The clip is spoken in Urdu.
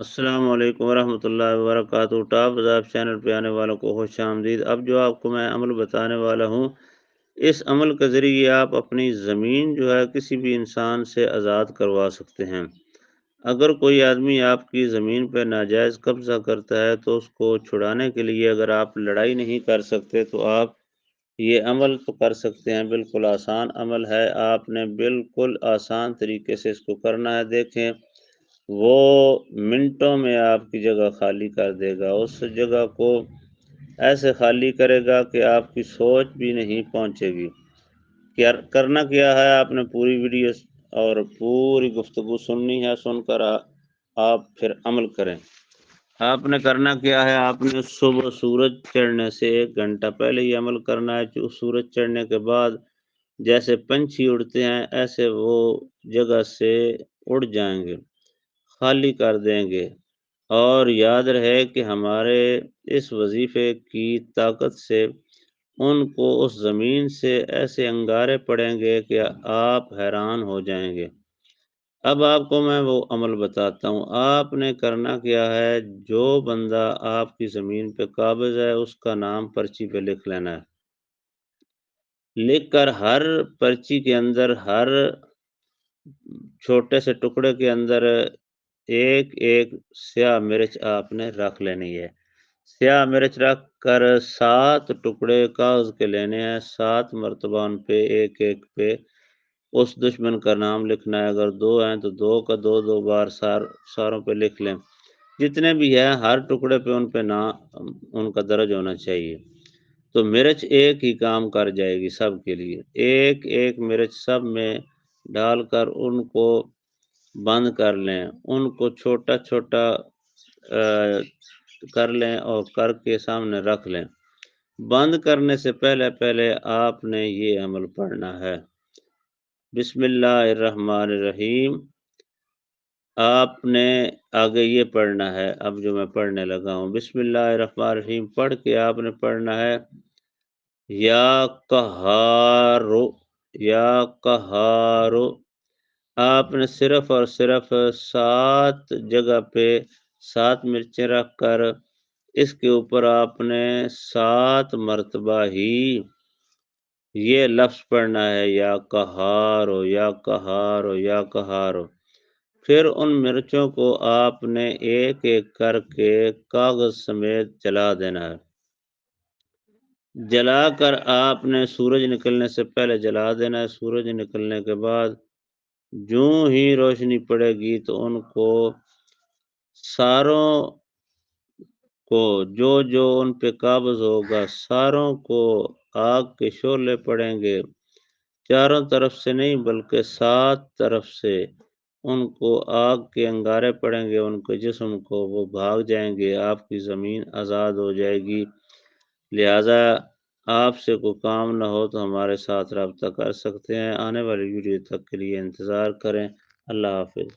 السلام علیکم ورحمۃ اللہ وبرکاتہ۔ ٹاپ بازار چینل پہ آنے والوں کو خوش آمدید۔ اب جو آپ کو میں عمل بتانے والا ہوں، اس عمل کے ذریعے آپ اپنی زمین جو ہے کسی بھی انسان سے آزاد کروا سکتے ہیں۔ اگر کوئی آدمی آپ کی زمین پہ ناجائز قبضہ کرتا ہے تو اس کو چھڑانے کے لیے اگر آپ لڑائی نہیں کر سکتے تو آپ یہ عمل تو کر سکتے ہیں۔ بالکل آسان عمل ہے، آپ نے بالکل آسان طریقے سے اس کو کرنا ہے۔ دیکھیں، وہ منٹوں میں آپ کی جگہ خالی کر دے گا۔ اس جگہ کو ایسے خالی کرے گا کہ آپ کی سوچ بھی نہیں پہنچے گی۔ کرنا کیا ہے، آپ نے پوری ویڈیو اور پوری گفتگو سننی ہے۔ سن کر آپ پھر عمل کریں۔ آپ نے کرنا کیا ہے، آپ نے صبح سورج چڑھنے سے 1 گھنٹہ پہلے یہ عمل کرنا ہے۔ جو سورج چڑھنے کے بعد جیسے پنچھی اڑتے ہیں ایسے وہ جگہ سے اڑ جائیں گے، خالی کر دیں گے۔ اور یاد رہے کہ ہمارے اس وظیفے کی طاقت سے ان کو اس زمین سے ایسے انگارے پڑیں گے کہ آپ حیران ہو جائیں گے۔ اب آپ کو میں وہ عمل بتاتا ہوں۔ آپ نے کرنا کیا ہے، جو بندہ آپ کی زمین پہ قابض ہے اس کا نام پرچی پہ لکھ لینا ہے۔ لکھ کر ہر پرچی کے اندر، ہر چھوٹے سے ٹکڑے کے اندر ایک ایک سیاہ مرچ آپ نے رکھ لینی ہے۔ سیاہ مرچ رکھ کر 7 ٹکڑے کاغذ کے لینے ہیں۔ 7 مرتبہ ان پہ ایک ایک پہ اس دشمن کا نام لکھنا ہے۔ اگر 2 ہیں تو 2 کا 2 بار ساروں پہ لکھ لیں۔ جتنے بھی ہیں ہر ٹکڑے پہ نام ان کا درج ہونا چاہیے۔ تو مرچ ایک ہی کام کر جائے گی سب کے لیے۔ ایک ایک مرچ سب میں ڈال کر ان کو بند کر لیں، ان کو چھوٹا چھوٹا کر لیں اور کر کے سامنے رکھ لیں۔ بند کرنے سے پہلے آپ نے یہ عمل پڑھنا ہے، بسم اللہ الرحمن الرحیم۔ آپ نے آگے یہ پڑھنا ہے، اب جو میں پڑھنے لگا ہوں، بسم اللہ الرحمن الرحیم پڑھ کے آپ نے پڑھنا ہے، یا قہارو، یا قہارو۔ آپ نے صرف اور صرف 7 جگہ پہ 7 مرچیں رکھ کر اس کے اوپر آپ نے 7 مرتبہ ہی یہ لفظ پڑھنا ہے، یا قہارو، یا قہارو، یا قہارو۔ پھر ان مرچوں کو آپ نے ایک ایک کر کے کاغذ سمیت جلا دینا ہے۔ جلا کر آپ نے سورج نکلنے سے پہلے جلا دینا ہے۔ سورج نکلنے کے بعد جوں ہی روشنی پڑے گی تو ان کو ساروں کو جو جو ان پہ قابض ہوگا ساروں کو آگ کے شعلے پڑیں گے، چاروں طرف سے نہیں بلکہ 7 طرف سے ان کو آگ کے انگارے پڑیں گے، ان کے جسم کو، وہ بھاگ جائیں گے، آپ کی زمین آزاد ہو جائے گی۔ لہٰذا آپ سے کوئی کام نہ ہو تو ہمارے ساتھ رابطہ کر سکتے ہیں۔ آنے والی ویڈیو تک کے لیے انتظار کریں۔ اللہ حافظ۔